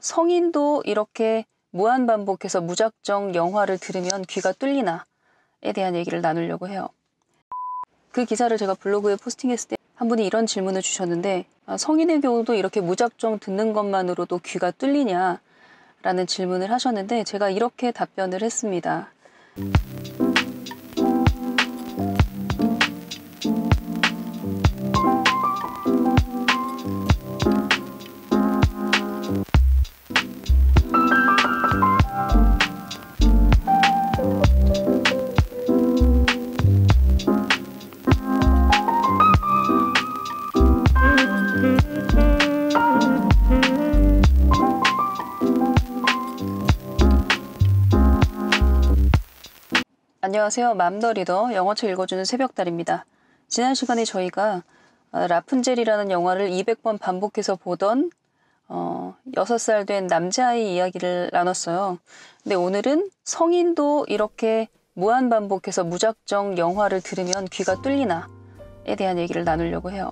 성인도 이렇게 무한반복해서 무작정 영화를 들으면 귀가 뚫리나에 대한 얘기를 나누려고 해요. 그 기사를 제가 블로그에 포스팅했을 때 한 분이 이런 질문을 주셨는데, 성인의 경우도 이렇게 무작정 듣는 것만으로도 귀가 뚫리냐 라는 질문을 하셨는데, 제가 이렇게 답변을 했습니다. 안녕하세요. 맘더리더 영어책 읽어주는 새벽달입니다. 지난 시간에 저희가 라푼젤이라는 영화를 200번 반복해서 보던 6살 된 남자아이 이야기를 나눴어요. 근데 오늘은 성인도 이렇게 무한반복해서 무작정 영화를 들으면 귀가 뚫리나에 대한 얘기를 나누려고 해요.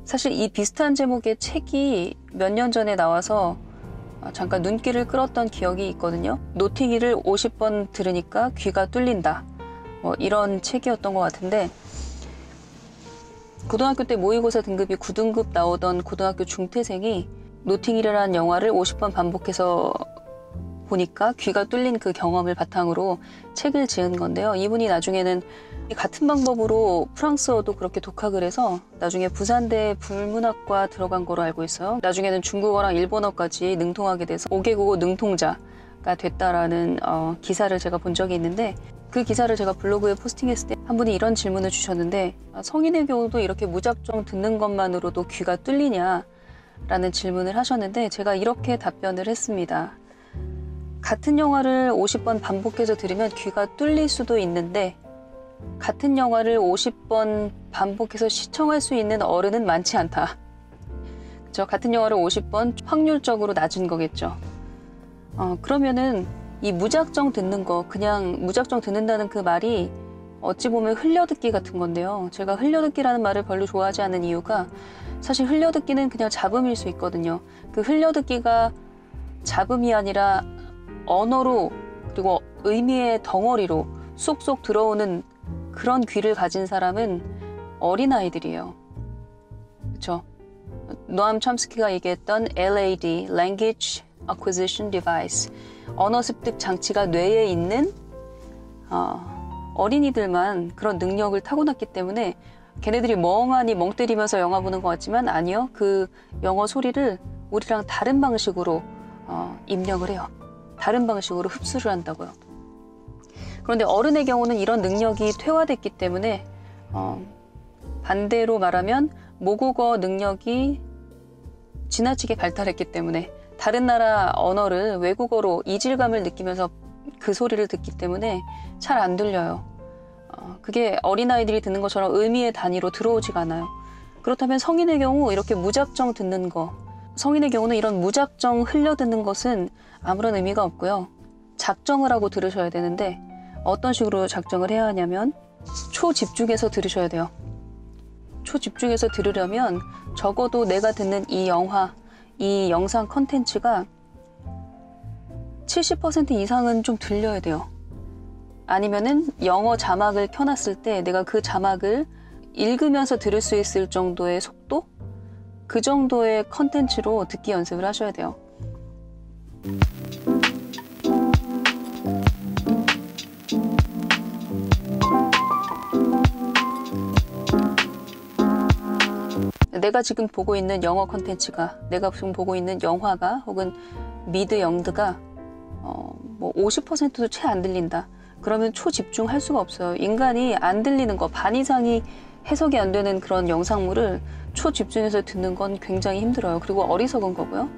사실 이 비슷한 제목의 책이 몇 년 전에 나와서 잠깐 눈길을 끌었던 기억이 있거든요. 노팅힐을 50번 들으니까 귀가 뚫린다, 이런 책이었던 것 같은데, 고등학교 때 모의고사 등급이 9등급 나오던 고등학교 중퇴생이 노팅힐이라는 영화를 50번 반복해서 보니까 귀가 뚫린 그 경험을 바탕으로 책을 지은 건데요. 이분이 나중에는 같은 방법으로 프랑스어도 그렇게 독학을 해서 나중에 부산대 불문학과 들어간 거로 알고 있어요. 나중에는 중국어랑 일본어까지 능통하게 돼서 5개국어 능통자가 됐다라는 기사를 제가 본 적이 있는데, 그 기사를 제가 블로그에 포스팅했을 때 한 분이 이런 질문을 주셨는데, 성인의 경우도 이렇게 무작정 듣는 것만으로도 귀가 뚫리냐 라는 질문을 하셨는데, 제가 이렇게 답변을 했습니다. 같은 영화를 50번 반복해서 들으면 귀가 뚫릴 수도 있는데, 같은 영화를 50번 반복해서 시청할 수 있는 어른은 많지 않다. 그렇죠? 같은 영화를 50번 확률적으로 낮은 거겠죠. 그러면은 이 무작정 듣는 거, 그냥 무작정 듣는다는 그 말이 어찌 보면 흘려듣기 같은 건데요. 제가 흘려듣기라는 말을 별로 좋아하지 않는 이유가, 사실 흘려듣기는 그냥 잡음일 수 있거든요. 그 흘려듣기가 잡음이 아니라 언어로, 그리고 의미의 덩어리로 쏙쏙 들어오는 그런 귀를 가진 사람은 어린아이들이에요. 그렇죠? 노암 첨스키가 얘기했던 LAD, Language Acquisition Device, 언어 습득 장치가 뇌에 있는 어린이들만 그런 능력을 타고났기 때문에, 걔네들이 멍하니 멍 때리면서 영화 보는 것 같지만 아니요. 그 영어 소리를 우리랑 다른 방식으로 입력을 해요. 다른 방식으로 흡수를 한다고요. 그런데 어른의 경우는 이런 능력이 퇴화됐기 때문에, 반대로 말하면 모국어 능력이 지나치게 발달했기 때문에 다른 나라 언어를 외국어로 이질감을 느끼면서 그 소리를 듣기 때문에 잘 안 들려요. 그게 어린아이들이 듣는 것처럼 의미의 단위로 들어오지가 않아요. 그렇다면 성인의 경우 이렇게 무작정 듣는 거, 성인의 경우는 이런 무작정 흘려듣는 것은 아무런 의미가 없고요. 작정을 하고 들으셔야 되는데, 어떤 식으로 작정을 해야 하냐면 초집중해서 들으셔야 돼요. 초집중해서 들으려면 적어도 내가 듣는 이 영화, 이 영상 컨텐츠가 70% 이상은 좀 들려야 돼요. 아니면은 영어 자막을 켜놨을 때 내가 그 자막을 읽으면서 들을 수 있을 정도의 속도? 그 정도의 컨텐츠로 듣기 연습을 하셔야 돼요. 내가 지금 보고 있는 영어 콘텐츠가, 내가 지금 보고 있는 영화가, 혹은 미드 영드가 50%도 채 안 들린다. 그러면 초집중할 수가 없어요. 인간이 안 들리는 거, 반 이상이 해석이 안 되는 그런 영상물을 초집중해서 듣는 건 굉장히 힘들어요. 그리고 어리석은 거고요.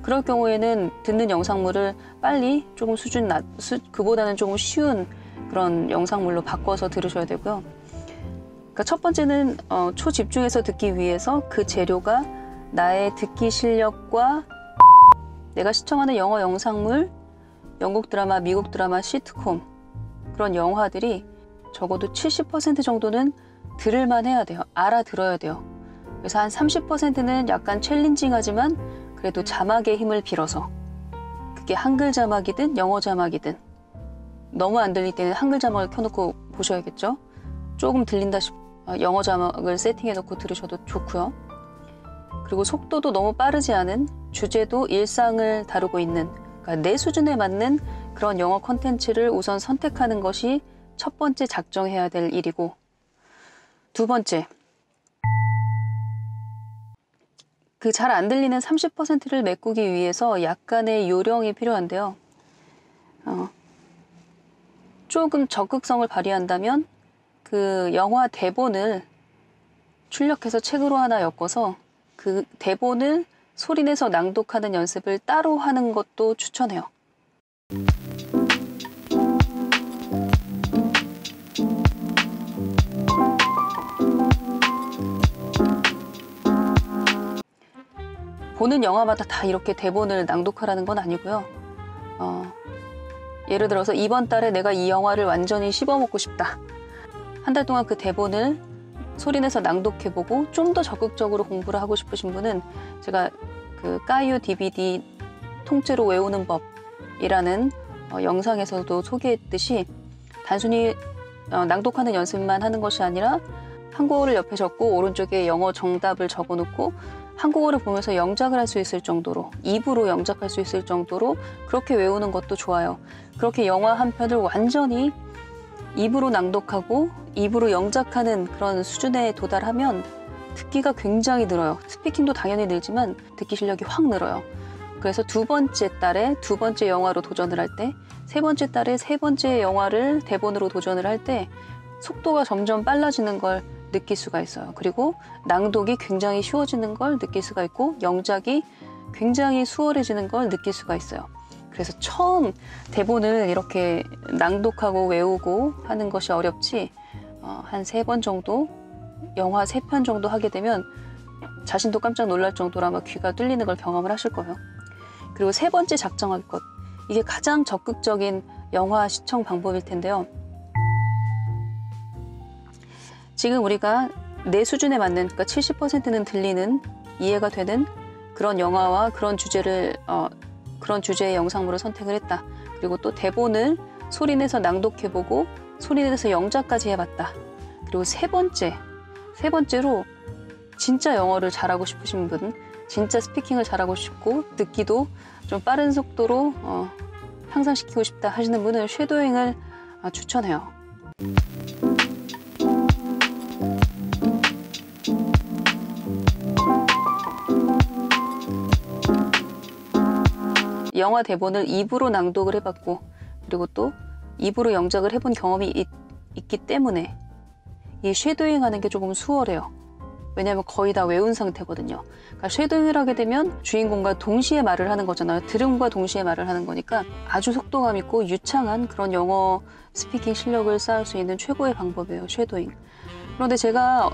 그럴 경우에는 듣는 영상물을 빨리 조금 그보다는 조금 쉬운 그런 영상물로 바꿔서 들으셔야 되고요. 그러니까 첫 번째는 초집중해서 듣기 위해서 그 재료가 나의 듣기 실력과 내가 시청하는 영어 영상물, 영국 드라마, 미국 드라마, 시트콤, 그런 영화들이 적어도 70% 정도는 들을만 해야 돼요. 알아들어야 돼요. 그래서 한 30%는 약간 챌린징하지만 그래도 자막의 힘을 빌어서, 그게 한글 자막이든 영어 자막이든, 너무 안 들릴 때는 한글 자막을 켜놓고 보셔야겠죠. 조금 들린다 싶으면 영어 자막을 세팅해놓고 들으셔도 좋고요. 그리고 속도도 너무 빠르지 않은, 주제도 일상을 다루고 있는, 그러니까 내 수준에 맞는 그런 영어 콘텐츠를 우선 선택하는 것이 첫 번째 작정해야 될 일이고, 두 번째, 그 잘 안 들리는 30%를 메꾸기 위해서 약간의 요령이 필요한데요. 조금 적극성을 발휘한다면 그 영화 대본을 출력해서 책으로 하나 엮어서 그 대본을 소리내서 낭독하는 연습을 따로 하는 것도 추천해요. 보는 영화마다 다 이렇게 대본을 낭독하라는 건 아니고요. 예를 들어서 이번 달에 내가 이 영화를 완전히 씹어먹고 싶다. 한 달 동안 그 대본을 소리내서 낭독해보고 좀 더 적극적으로 공부를 하고 싶으신 분은 제가 그 까이오 DVD 통째로 외우는 법이라는 영상에서도 소개했듯이 단순히 낭독하는 연습만 하는 것이 아니라 한국어를 옆에 적고 오른쪽에 영어 정답을 적어놓고 한국어를 보면서 영작을 할 수 있을 정도로, 입으로 영작할 수 있을 정도로 그렇게 외우는 것도 좋아요. 그렇게 영화 한 편을 완전히 입으로 낭독하고 입으로 영작하는 그런 수준에 도달하면 듣기가 굉장히 늘어요. 스피킹도 당연히 늘지만 듣기 실력이 확 늘어요. 그래서 두 번째 달에 두 번째 영화로 도전을 할 때, 세 번째 달에 세 번째 영화를 대본으로 도전을 할 때 속도가 점점 빨라지는 걸 느낄 수가 있어요. 그리고 낭독이 굉장히 쉬워지는 걸 느낄 수가 있고 영작이 굉장히 수월해지는 걸 느낄 수가 있어요. 그래서 처음 대본을 이렇게 낭독하고 외우고 하는 것이 어렵지, 한 3번 정도, 영화 3편 정도 하게 되면 자신도 깜짝 놀랄 정도로 아마 귀가 뚫리는 걸 경험을 하실 거예요. 그리고 세 번째 작정할 것, 이게 가장 적극적인 영화 시청 방법일 텐데요. 지금 우리가 내 수준에 맞는, 그러니까 70%는 들리는, 이해가 되는 그런 영화와 그런 주제를 그런 주제의 영상물을 선택을 했다. 그리고 또 대본을 소리내서 낭독해보고 소리내서 영작까지 해봤다. 그리고 세 번째로 진짜 영어를 잘하고 싶으신 분, 진짜 스피킹을 잘하고 싶고 듣기도 좀 빠른 속도로 향상시키고 싶다 하시는 분은 쉐도잉을 추천해요. 영화 대본을 입으로 낭독을 해봤고 그리고 또 입으로 영작을 해본 경험이 있기 때문에 이 쉐도잉 하는 게 조금 수월해요. 왜냐하면 거의 다 외운 상태거든요. 그러니까 쉐도잉을 하게 되면 주인공과 동시에 말을 하는 거잖아요. 들음과 동시에 말을 하는 거니까 아주 속도감 있고 유창한 그런 영어 스피킹 실력을 쌓을 수 있는 최고의 방법이에요, 쉐도잉. 그런데 제가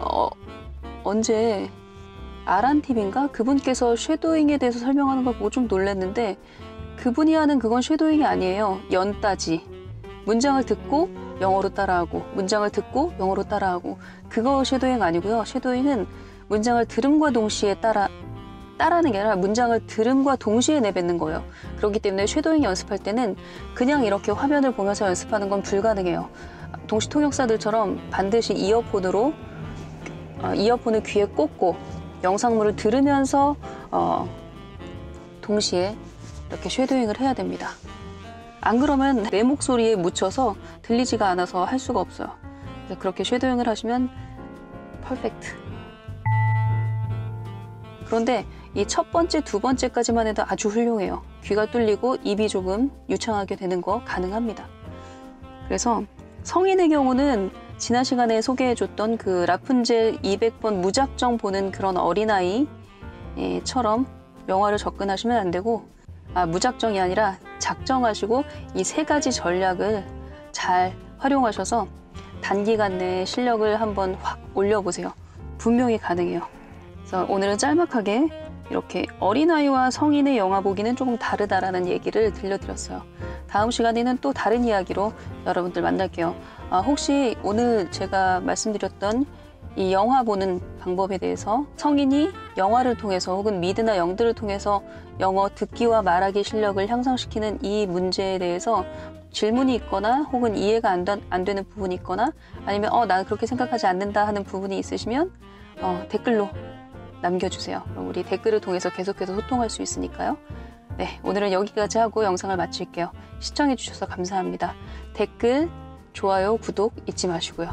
언제 아란TV인가? 그분께서 쉐도잉에 대해서 설명하는 걸 보고 좀 놀랐는데, 그분이 하는 그건 쉐도잉이 아니에요. 연따지. 문장을 듣고 영어로 따라하고, 문장을 듣고 영어로 따라하고, 그거 쉐도잉 아니고요. 쉐도잉은 문장을 들음과 동시에 따라하는 게 아니라 문장을 들음과 동시에 내뱉는 거예요. 그렇기 때문에 쉐도잉 연습할 때는 그냥 이렇게 화면을 보면서 연습하는 건 불가능해요. 동시 통역사들처럼 반드시 이어폰을 귀에 꽂고 영상물을 들으면서 동시에 이렇게 쉐도잉을 해야 됩니다. 안 그러면 내 목소리에 묻혀서 들리지가 않아서 할 수가 없어요. 그래서 그렇게 쉐도잉을 하시면 퍼펙트. 그런데 이 첫 번째, 두 번째까지만 해도 아주 훌륭해요. 귀가 뚫리고 입이 조금 유창하게 되는 거 가능합니다. 그래서 성인의 경우는 지난 시간에 소개해줬던 그 라푼젤 200번 무작정 보는 그런 어린아이처럼 영화를 접근하시면 안 되고, 무작정이 아니라 작정하시고 이 3가지 전략을 잘 활용하셔서 단기간 내에 실력을 한번 확 올려보세요. 분명히 가능해요. 그래서 오늘은 짤막하게 이렇게 어린아이와 성인의 영화 보기는 조금 다르다라는 얘기를 들려드렸어요. 다음 시간에는 또 다른 이야기로 여러분들 만날게요. 혹시 오늘 제가 말씀드렸던 이 영화 보는 방법에 대해서 성인이 영화를 통해서 혹은 미드나 영드를 통해서 영어 듣기와 말하기 실력을 향상시키는 이 문제에 대해서 질문이 있거나 혹은 이해가 안 되는 부분이 있거나 아니면 나는 그렇게 생각하지 않는다 하는 부분이 있으시면 댓글로 남겨주세요. 그럼 우리 댓글을 통해서 계속해서 소통할 수 있으니까요. 네, 오늘은 여기까지 하고 영상을 마칠게요. 시청해주셔서 감사합니다. 댓글, 좋아요, 구독 잊지 마시고요.